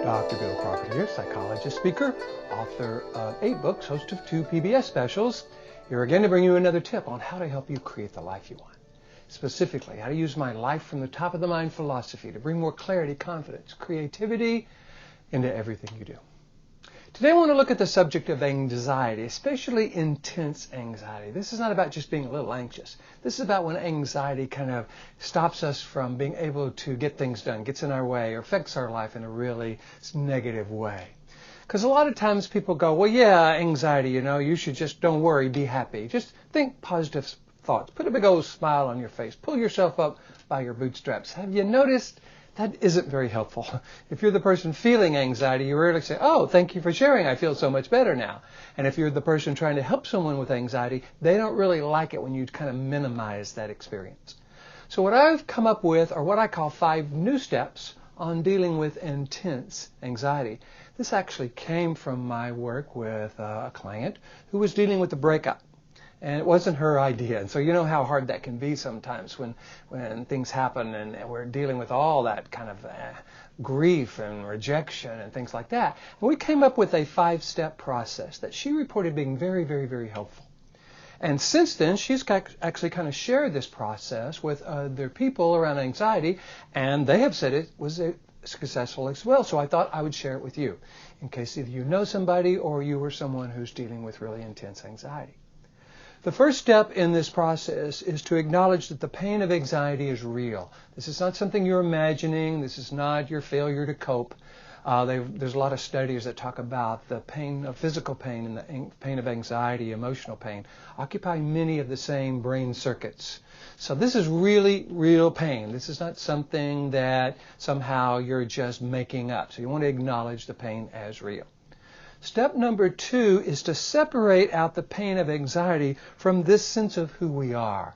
Dr. Bill Crawford here, psychologist, speaker, author of 8 books, host of 2 PBS specials. Here again to bring you another tip on how to help you create the life you want. Specifically, how to use my life from the top of the mind philosophy to bring more clarity, confidence, creativity into everything you do. Today I want to look at the subject of anxiety, especially intense anxiety. This is not about just being a little anxious. This is about when anxiety kind of stops us from being able to get things done, gets in our way, or affects our life in a really negative way. Because a lot of times people go, well, yeah, anxiety, you should just don't worry, be happy. Just think positive thoughts. Put a big old smile on your face. Pull yourself up by your bootstraps. Have you noticed that isn't very helpful? If you're the person feeling anxiety, you rarely say, oh, thank you for sharing. I feel so much better now. And if you're the person trying to help someone with anxiety, they don't really like it when you kind of minimize that experience. So what I've come up with are what I call 5 new steps on dealing with intense anxiety. This actually came from my work with a client who was dealing with a breakup. And it wasn't her idea. And so you know how hard that can be sometimes when things happen and we're dealing with all that kind of grief and rejection and things like that. And we came up with a 5-step process that she reported being very, very, very helpful. And since then, she's actually kind of shared this process with other people around anxiety, and they have said it was successful as well. So I thought I would share it with you in case either you know somebody or you are someone who's dealing with really intense anxiety. The first step in this process is to acknowledge that the pain of anxiety is real. This is not something you're imagining. This is not your failure to cope. There's a lot of studies that talk about the pain of physical pain and the pain of anxiety, emotional pain, occupy many of the same brain circuits. So this is really real pain. This is not something that somehow you're just making up. So you want to acknowledge the pain as real. Step number 2 is to separate out the pain of anxiety from this sense of who we are.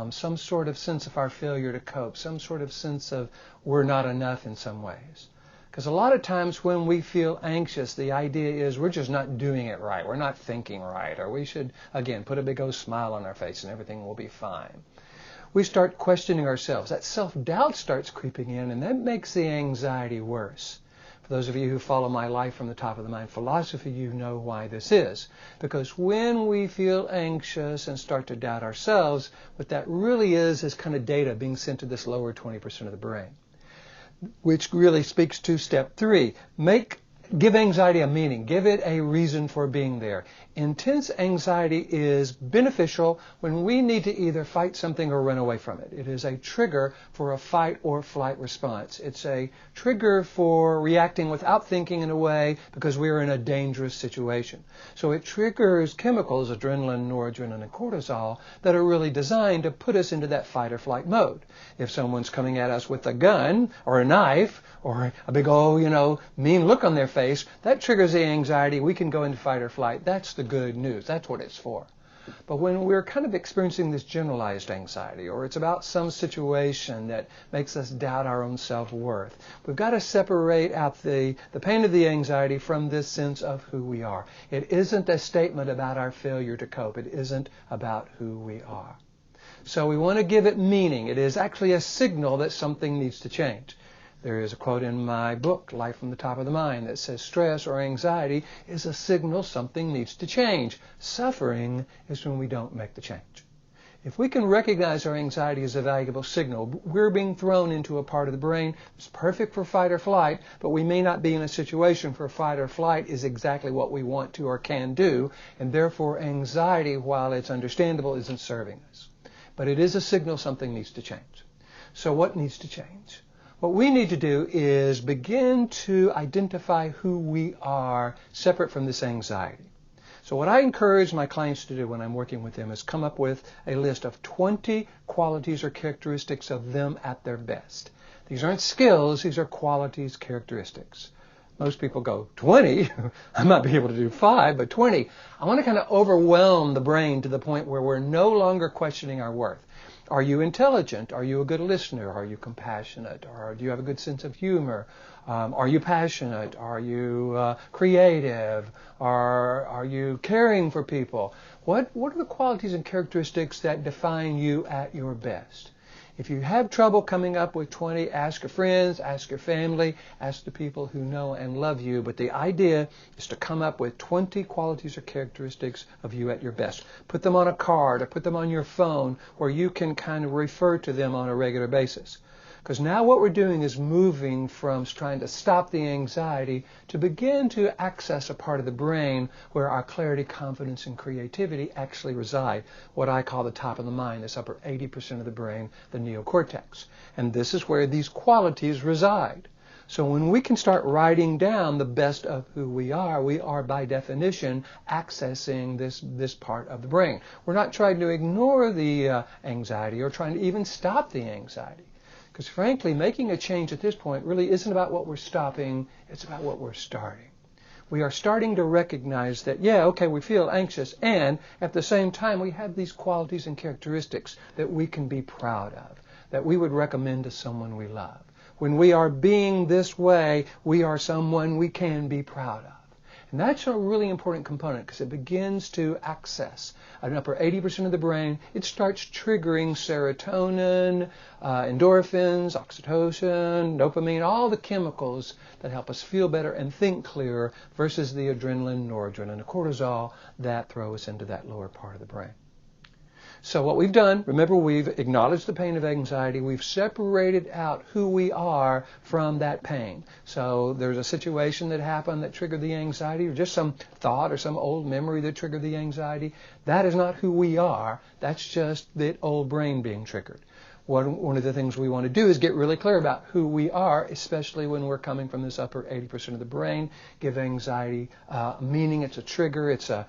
Some sort of sense of our failure to cope, some sort of sense of we're not enough in some ways. Because a lot of times when we feel anxious, the idea is we're just not doing it right, we're not thinking right, or we should, again, put a big old smile on our face and everything will be fine. We start questioning ourselves. That self-doubt starts creeping in, and that makes the anxiety worse. For those of you who follow my life from the top of the mind philosophy, you know why this is. Because when we feel anxious and start to doubt ourselves, what that really is kind of data being sent to this lower 20% of the brain, which really speaks to step 3. Give anxiety a meaning. Give it a reason for being there. Intense anxiety is beneficial when we need to either fight something or run away from it. It is a trigger for a fight or flight response. It's a trigger for reacting without thinking in a way because we're in a dangerous situation. So it triggers chemicals, adrenaline, noradrenaline, and cortisol, that are really designed to put us into that fight or flight mode. If someone's coming at us with a gun or a knife or a big old, mean look on their face, that triggers the anxiety. We can go into fight or flight. That's the good news. That's what it's for. But when we're kind of experiencing this generalized anxiety, or it's about some situation that makes us doubt our own self-worth, we've got to separate out the pain of the anxiety from this sense of who we are. It isn't a statement about our failure to cope. It isn't about who we are. So we want to give it meaning. It is actually a signal that something needs to change. There is a quote in my book, Life from the Top of the Mind, that says stress or anxiety is a signal something needs to change. Suffering is when we don't make the change. If we can recognize our anxiety as a valuable signal, we're being thrown into a part of the brain that's perfect for fight or flight, but we may not be in a situation where fight or flight is exactly what we want to or can do, and therefore anxiety, while it's understandable, isn't serving us. But it is a signal something needs to change. So what needs to change? What we need to do is begin to identify who we are separate from this anxiety. So what I encourage my clients to do when I'm working with them is come up with a list of 20 qualities or characteristics of them at their best. These aren't skills, these are qualities, characteristics. Most people go, 20? I might be able to do 5, but 20. I want to kind of overwhelm the brain to the point where we're no longer questioning our worth. Are you intelligent? Are you a good listener? Are you compassionate? Or do you have a good sense of humor? Are you passionate? Are you creative? Are you caring for people? What are the qualities and characteristics that define you at your best? If you have trouble coming up with 20, ask your friends, ask your family, ask the people who know and love you. But the idea is to come up with 20 qualities or characteristics of you at your best. Put them on a card or put them on your phone where you can kind of refer to them on a regular basis. Because now what we're doing is moving from trying to stop the anxiety to begin to access a part of the brain where our clarity, confidence, and creativity actually reside. What I call the top of the mind, this upper 80% of the brain, the neocortex. And this is where these qualities reside. So when we can start writing down the best of who we are by definition accessing this part of the brain. We're not trying to ignore the anxiety or trying to even stop the anxiety. Because frankly, making a change at this point really isn't about what we're stopping, it's about what we're starting. We are starting to recognize that, yeah, okay, we feel anxious, and at the same time we have these qualities and characteristics that we can be proud of, that we would recommend to someone we love. When we are being this way, we are someone we can be proud of. And that's a really important component because it begins to access an upper 80% of the brain. It starts triggering serotonin, endorphins, oxytocin, dopamine, all the chemicals that help us feel better and think clearer versus the adrenaline, noradrenaline, and cortisol that throw us into that lower part of the brain. So what we've done, remember, we've acknowledged the pain of anxiety. We've separated out who we are from that pain. So there's a situation that happened that triggered the anxiety, or just some thought or some old memory that triggered the anxiety. That is not who we are. That's just the old brain being triggered. One of the things we want to do is get really clear about who we are, especially when we're coming from this upper 80% of the brain. Give anxiety meaning. It's a trigger. It's a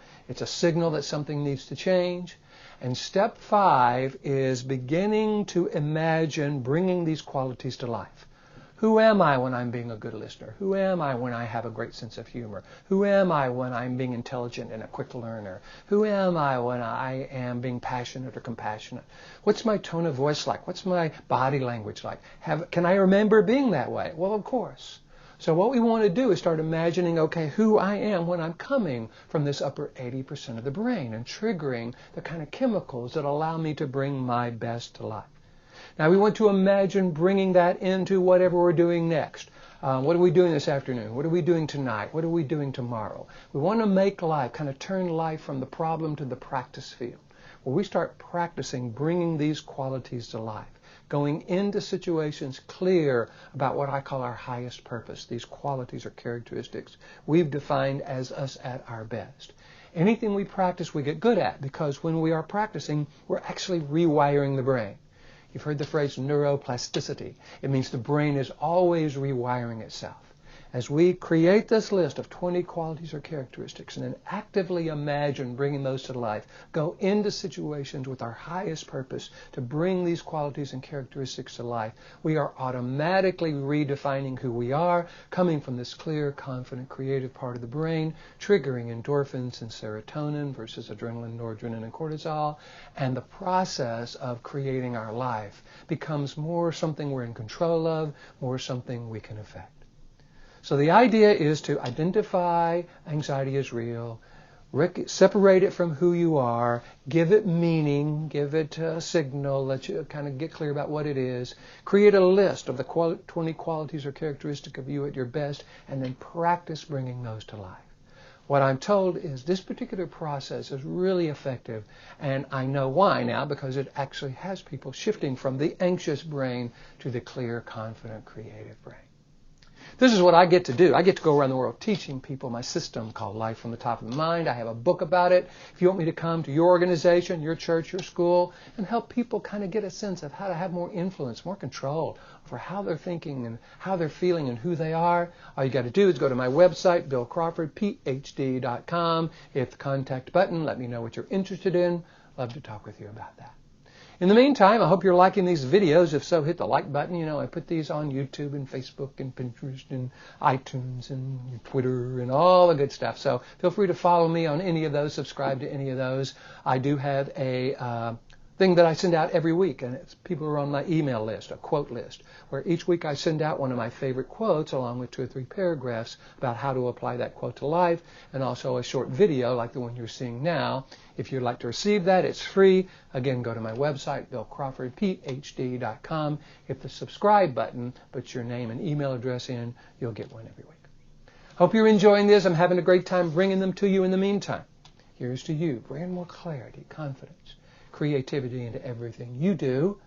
signal that something needs to change. And step 5 is beginning to imagine bringing these qualities to life. Who am I when I'm being a good listener? Who am I when I have a great sense of humor? Who am I when I'm being intelligent and a quick learner? Who am I when I am being passionate or compassionate? What's my tone of voice like? What's my body language like? Can I remember being that way? Well, of course. So what we want to do is start imagining, okay, who I am when I'm coming from this upper 80% of the brain and triggering the kind of chemicals that allow me to bring my best to life. Now we want to imagine bringing that into whatever we're doing next. What are we doing this afternoon? What are we doing tonight? What are we doing tomorrow? We want to make life, kind of turn life from the problem to the practice field, where we start practicing bringing these qualities to life. Going into situations clear about what I call our highest purpose, these qualities or characteristics we've defined as us at our best. Anything we practice, we get good at, because when we are practicing, we're actually rewiring the brain. You've heard the phrase neuroplasticity. It means the brain is always rewiring itself. As we create this list of 20 qualities or characteristics and then actively imagine bringing those to life, go into situations with our highest purpose to bring these qualities and characteristics to life, we are automatically redefining who we are, coming from this clear, confident, creative part of the brain, triggering endorphins and serotonin versus adrenaline, noradrenaline, and cortisol, and the process of creating our life becomes more something we're in control of, more something we can affect. So the idea is to identify anxiety as real, separate it from who you are, give it meaning, give it a signal, let you kind of get clear about what it is, create a list of the 20 qualities or characteristics of you at your best, and then practice bringing those to life. What I'm told is this particular process is really effective, and I know why now, because it actually has people shifting from the anxious brain to the clear, confident, creative brain. This is what I get to do. I get to go around the world teaching people my system called Life from the Top of the Mind. I have a book about it. If you want me to come to your organization, your church, your school, and help people kind of get a sense of how to have more influence, more control over how they're thinking and how they're feeling and who they are, all you got to do is go to my website, billcrawfordphd.com, hit the contact button, let me know what you're interested in. Love to talk with you about that. In the meantime, I hope you're liking these videos. If so, hit the like button. You know, I put these on YouTube and Facebook and Pinterest and iTunes and Twitter and all the good stuff. So feel free to follow me on any of those, subscribe to any of those. I do have a thing that I send out every week, and it's people who are on my email list, a quote list, where each week I send out one of my favorite quotes along with 2 or 3 paragraphs about how to apply that quote to life, and also a short video like the one you're seeing now. If you'd like to receive that, it's free. Again, go to my website, billcrawfordphd.com, hit the subscribe button, put your name and email address in, you'll get one every week. Hope you're enjoying this. I'm having a great time bringing them to you in the meantime. Here's to you, bringing more clarity, confidence, creativity into everything you do,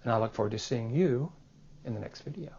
and I look forward to seeing you in the next video.